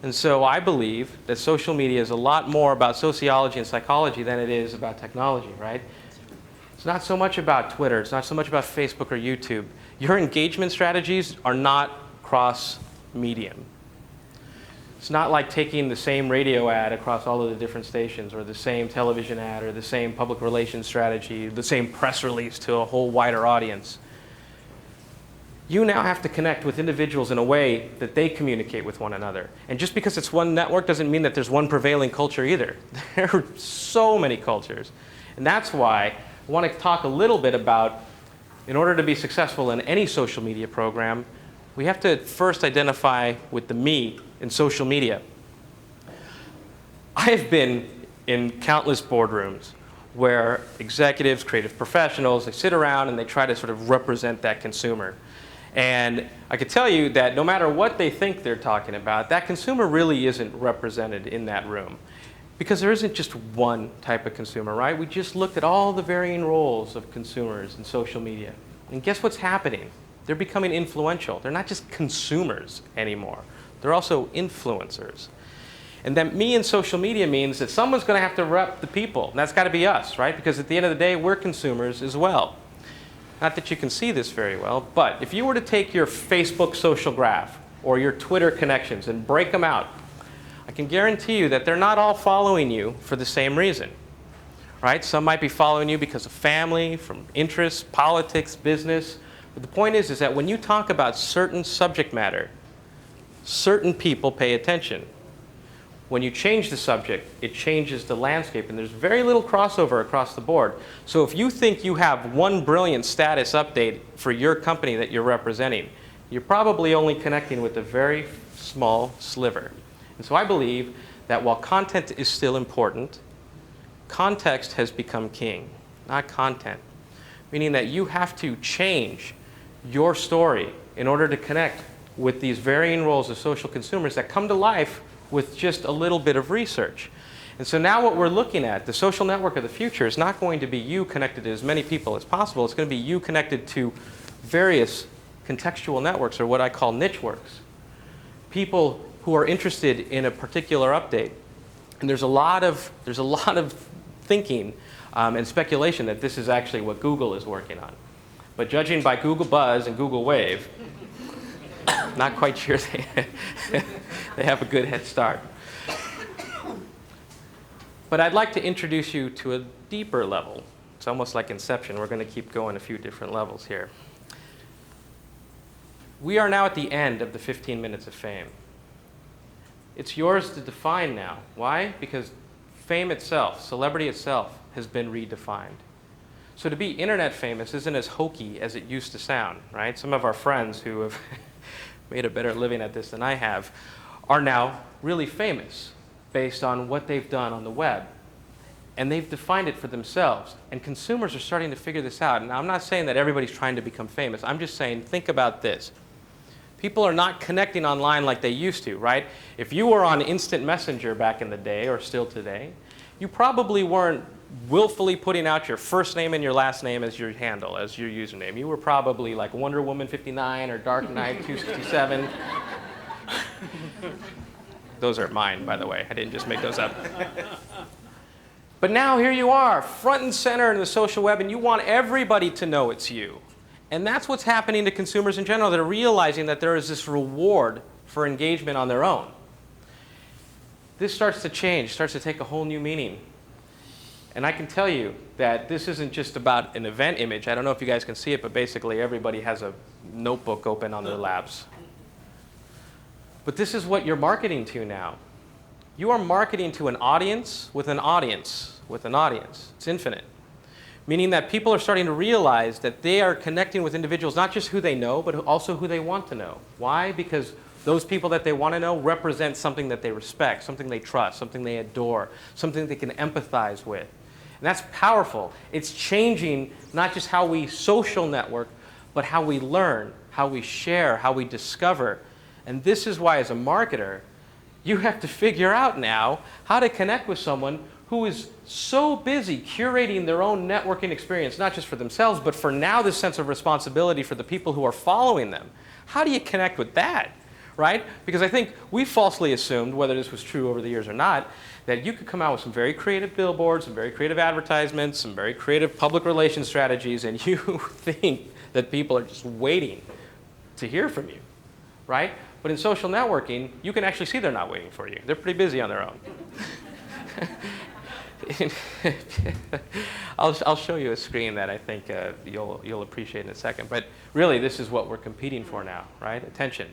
And so I believe that social media is a lot more about sociology and psychology than it is about technology, right? It's not so much about Twitter. It's not so much about Facebook or YouTube. Your engagement strategies are not cross-medium. It's not like taking the same radio ad across all of the different stations, or the same television ad, or the same public relations strategy, the same press release to a whole wider audience. You now have to connect with individuals in a way that they communicate with one another. And just because it's one network doesn't mean that there's one prevailing culture either. There are so many cultures. And that's why I want to talk a little bit about, in order to be successful in any social media program, we have to first identify with the me in social media. I have been in countless boardrooms where executives, creative professionals, they sit around and they try to sort of represent that consumer. And I could tell you that no matter what they think they're talking about, that consumer really isn't represented in that room. Because there isn't just one type of consumer, right? We just looked at all the varying roles of consumers in social media. And guess what's happening? They're becoming influential. They're not just consumers anymore. They're also influencers. And that me in social media means that someone's going to have to rep the people. And that's got to be us, right? Because at the end of the day, we're consumers as well. Not that you can see this very well, but if you were to take your Facebook social graph or your Twitter connections and break them out, I can guarantee you that they're not all following you for the same reason, right? Some might be following you because of family, from interests, politics, business. But the point is that when you talk about certain subject matter, certain people pay attention. When you change the subject, it changes the landscape, and there's very little crossover across the board. So if you think you have one brilliant status update for your company that you're representing, you're probably only connecting with a very small sliver. And so I believe that while content is still important, context has become king, not content. Meaning that you have to change your story in order to connect with these varying roles of social consumers that come to life with just a little bit of research. And so now what we're looking at, the social network of the future, is not going to be you connected to as many people as possible. It's going to be you connected to various contextual networks, or what I call niche works. People who are interested in a particular update. And there's a lot of thinking and speculation that this is actually what Google is working on. But judging by Google Buzz and Google Wave, not quite sure they have a good head start. But I'd like to introduce you to a deeper level. It's almost like Inception. We're going to keep going a few different levels here. We are now at the end of the 15 minutes of fame. It's yours to define now. Why? Because fame itself, celebrity itself, has been redefined. So to be internet famous isn't as hokey as it used to sound, right? Some of our friends who have made a better living at this than I have are now really famous based on what they've done on the web. And they've defined it for themselves. And consumers are starting to figure this out. And I'm not saying that everybody's trying to become famous. I'm just saying, think about this. People are not connecting online like they used to, right? If you were on Instant Messenger back in the day, or still today, you probably weren't willfully putting out your first name and your last name as your handle, as your username. You were probably like Wonder Woman 59 or Dark Knight 267. Those are mine, by the way. I didn't just make those up. But now here you are, front and center in the social web, and you want everybody to know it's you. And that's what's happening to consumers in general. They're realizing that there is this reward for engagement on their own. This starts to change, starts to take a whole new meaning. And I can tell you that this isn't just about an event image. I don't know if you guys can see it, but basically everybody has a notebook open on their laps. But this is what you're marketing to now. You are marketing to an audience with an audience with an audience. It's infinite. Meaning that people are starting to realize that they are connecting with individuals, not just who they know, but also who they want to know. Why? Because those people that they want to know represent something that they respect, something they trust, something they adore, something they can empathize with. And that's powerful. It's changing not just how we social network, but how we learn, how we share, how we discover. And this is why, as a marketer, you have to figure out now how to connect with someone who is so busy curating their own networking experience, not just for themselves, but for now this sense of responsibility for the people who are following them. How do you connect with that? right? Because I think we falsely assumed, whether this was true over the years or not, that you could come out with some very creative billboards, some very creative advertisements, some very creative public relations strategies, and you think that people are just waiting to hear from you, right? But in social networking, you can actually see they're not waiting for you. They're pretty busy on their own. I'll show you a screen that I think you'll appreciate in a second. But really, this is what we're competing for now, right? Attention.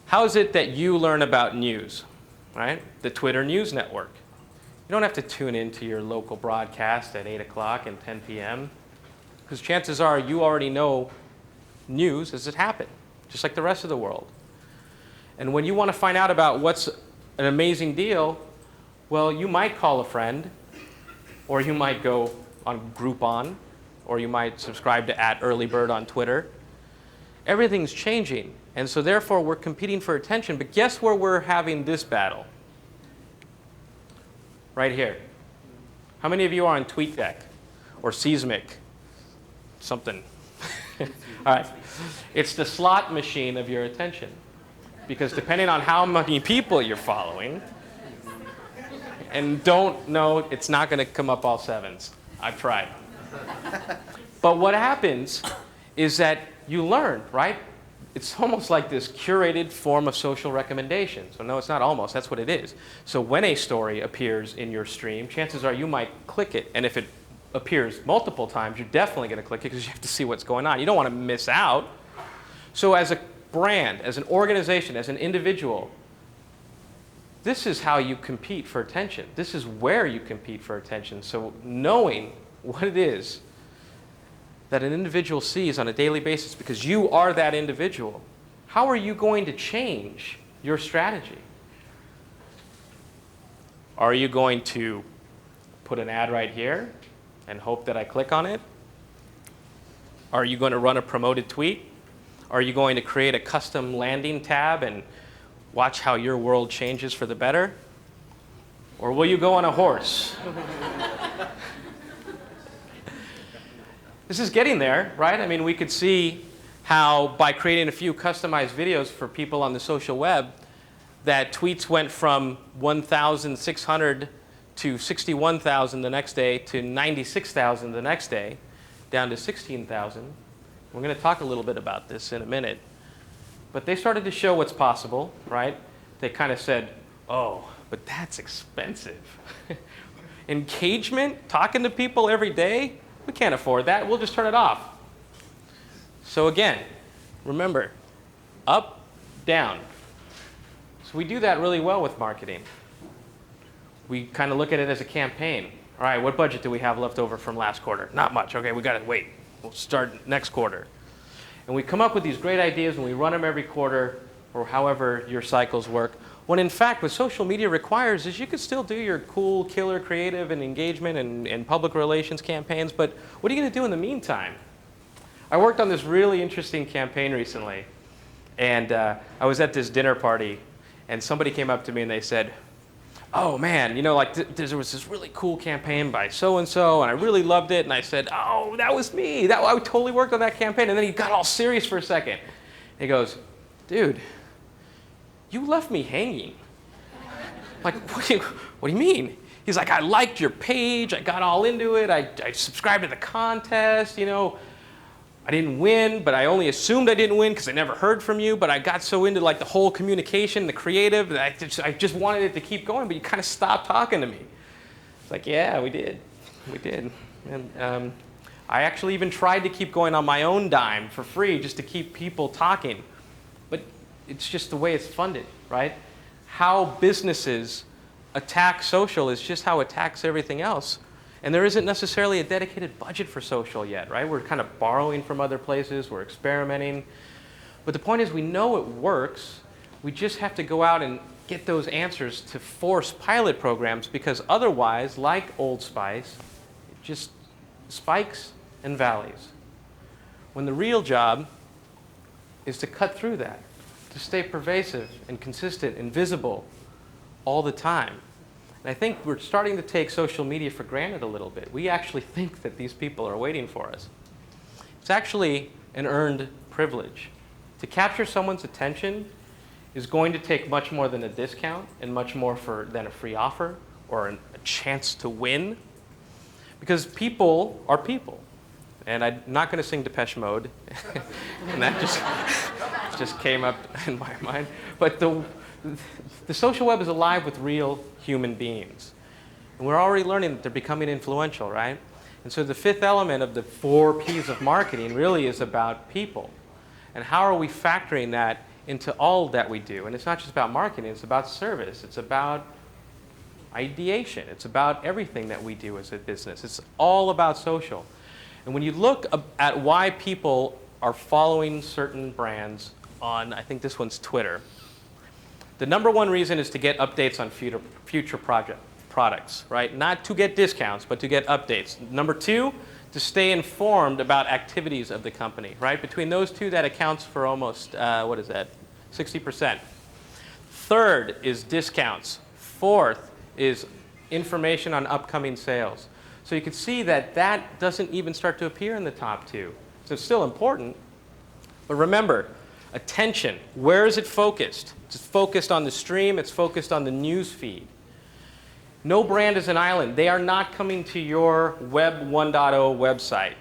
How is it that you learn about news, right? The Twitter news network. You don't have to tune into your local broadcast at 8 o'clock and 10 p.m. because chances are you already know news as it happened, just like the rest of the world. And when you want to find out about what's an amazing deal, well, you might call a friend, or you might go on Groupon, or you might subscribe to @earlybird on Twitter. Everything's changing, and so therefore we're competing for attention. But guess where we're having this battle? Right here. How many of you are on TweetDeck or Seismic? Something. All right. It's the slot machine of your attention. Because depending on how many people you're following, and don't know, it's not going to come up all sevens. I've tried. But what happens is that you learn, right? It's almost like this curated form of social recommendation. So no, it's not almost. That's what it is. So when a story appears in your stream, chances are you might click it. And if it appears multiple times, you're definitely going to click it because you have to see what's going on. You don't want to miss out. So as a brand, as an organization, as an individual, this is how you compete for attention. This is where you compete for attention. So knowing what it is that an individual sees on a daily basis because you are that individual, how are you going to change your strategy? Are you going to put an ad right here and hope that I click on it? Are you going to run a promoted tweet? Are you going to create a custom landing tab and watch how your world changes for the better? Or will you go on a horse? This is getting there, right? I mean, we could see how by creating a few customized videos for people on the social web, that tweets went from 1,600 to 61,000 the next day to 96,000 the next day, down to 16,000. We're going to talk a little bit about this in a minute. But they started to show what's possible, right? They kind of said, oh, but that's expensive. Engagement, talking to people every day, we can't afford that. We'll just turn it off. So again, remember, up, down. So we do that really well with marketing. We kind of look at it as a campaign. All right, what budget do we have left over from last quarter? Not much. Okay, we got to wait. We'll start next quarter. And we come up with these great ideas and we run them every quarter or however your cycles work. When in fact, what social media requires is you could still do your cool, killer, creative, and engagement and public relations campaigns, but what are you going to do in the meantime? I worked on this really interesting campaign recently, and I was at this dinner party, and somebody came up to me and they said, oh man, you know, like there was this really cool campaign by so-and-so, and I really loved it, and I said, oh, that was me. I totally worked on that campaign. And then he got all serious for a second. He goes, dude, you left me hanging. Like, what do you mean? He's like, I liked your page. I got all into it. I subscribed to the contest, you know. I didn't win, but I only assumed I didn't win because I never heard from you. But I got so into like the whole communication, the creative, that I just wanted it to keep going. But you kind of stopped talking to me. It's like, yeah, we did. And I actually even tried to keep going on my own dime for free just to keep people talking. But it's just the way it's funded, right? How businesses attack social is just how it attacks everything else. And there isn't necessarily a dedicated budget for social yet, right? We're kind of borrowing from other places. We're experimenting. But the point is we know it works. We just have to go out and get those answers to force pilot programs because otherwise, like Old Spice, it just spikes and valleys. When the real job is to cut through that, to stay pervasive and consistent and visible all the time. And I think we're starting to take social media for granted a little bit. We actually think that these people are waiting for us. It's actually an earned privilege To capture someone's attention is going to take much more than a discount and much more than a free offer or a chance to win. Because people are people. And I'm not going to sing Depeche Mode. And that just came up in my mind. But the social web is alive with real human beings. And we're already learning that they're becoming influential, right? And so the fifth element of the 4 Ps of marketing really is about people. And how are we factoring that into all that we do? And it's not just about marketing, it's about service, it's about ideation, it's about everything that we do as a business. It's all about social. And when you look at why people are following certain brands on, I think this one's Twitter, the number one reason is to get updates on future products, right? Not to get discounts, but to get updates. Number 2, to stay informed about activities of the company, right? Between those two, that accounts for almost, 60%. Third is discounts. Fourth is information on upcoming sales. So you can see that that doesn't even start to appear in the top 2. So it's still important. But remember, attention, where is it focused? It's focused on the stream, it's focused on the news feed. No brand is an island. They are not coming to your Web 1.0 website.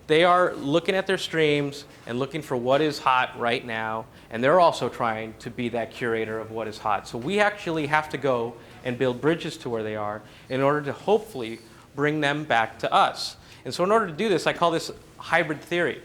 They are looking at their streams and looking for what is hot right now, and they're also trying to be that curator of what is hot. So we actually have to go and build bridges to where they are in order to hopefully bring them back to us. And so in order to do this, I call this hybrid theory.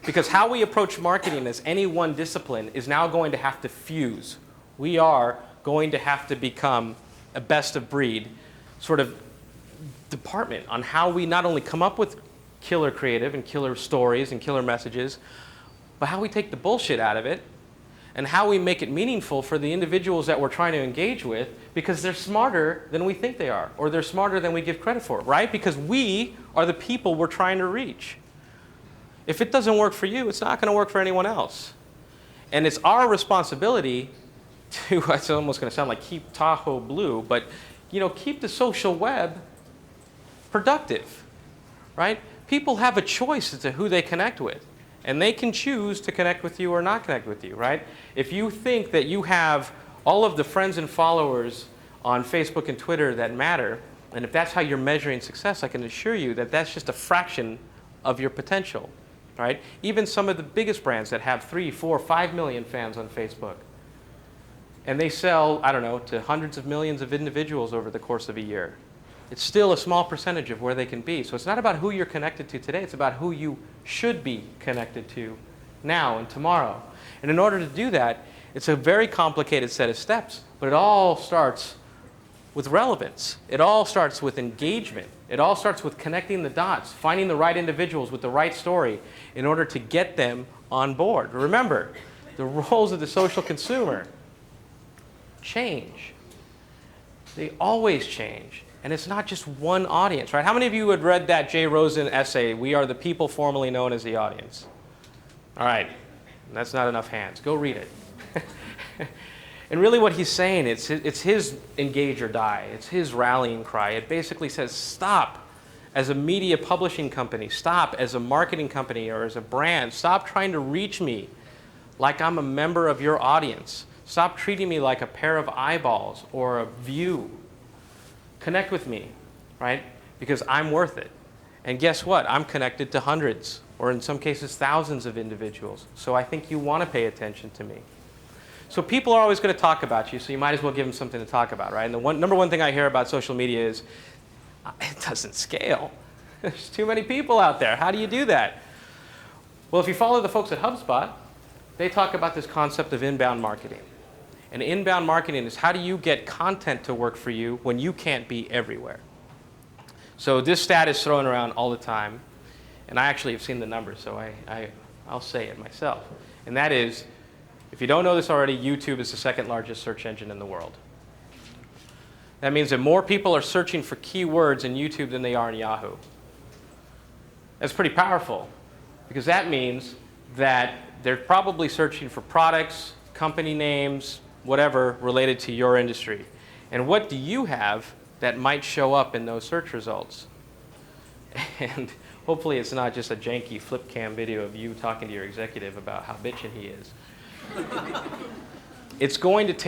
Because how we approach marketing as any one discipline is now going to have to fuse. We are going to have to become a best of breed sort of department on how we not only come up with killer creative and killer stories and killer messages, but how we take the bullshit out of it and how we make it meaningful for the individuals that we're trying to engage with, because they're smarter than we think they are, or they're smarter than we give credit for, right? Because we are the people we're trying to reach. If it doesn't work for you, it's not going to work for anyone else. And it's our responsibility to, it's almost going to sound like keep Tahoe blue, but keep the social web productive, right? People have a choice as to who they connect with. And they can choose to connect with you or not connect with you, right? If you think that you have all of the friends and followers on Facebook and Twitter that matter, and if that's how you're measuring success, I can assure you that that's just a fraction of your potential, right? Even some of the biggest brands that have 3, 4, 5 million fans on Facebook, and they sell, I don't know, to hundreds of millions of individuals over the course of a year. It's still a small percentage of where they can be. So it's not about who you're connected to today. It's about who you should be connected to now and tomorrow. And in order to do that, it's a very complicated set of steps. But it all starts with relevance. It all starts with engagement. It all starts with connecting the dots, finding the right individuals with the right story in order to get them on board. Remember, the roles of the social consumer change. They always change. And it's not just one audience, right? How many of you had read that Jay Rosen essay, "We Are the People Formerly Known as the Audience"? All right, that's not enough hands. Go read it. And really what he's saying, it's his engage or die. It's his rallying cry. It basically says, stop as a media publishing company. Stop as a marketing company or as a brand. Stop trying to reach me like I'm a member of your audience. Stop treating me like a pair of eyeballs or a view. Connect with me, right? Because I'm worth it. And guess what? I'm connected to hundreds, or in some cases, thousands of individuals. So I think you want to pay attention to me. So people are always going to talk about you, so you might as well give them something to talk about, right? And the number one thing I hear about social media is, it doesn't scale. There's too many people out there. How do you do that? Well, if you follow the folks at HubSpot, they talk about this concept of inbound marketing. And inbound marketing is how do you get content to work for you when you can't be everywhere? So this stat is thrown around all the time. And I actually have seen the numbers, so I'll say it myself. And that is, if you don't know this already, YouTube is the second largest search engine in the world. That means that more people are searching for keywords in YouTube than they are in Yahoo. That's pretty powerful, because that means that they're probably searching for products, company names, whatever related to your industry. And what do you have that might show up in those search results? And Hopefully it's not just a janky flip cam video of you talking to your executive about how bitchin' he is. It's going to take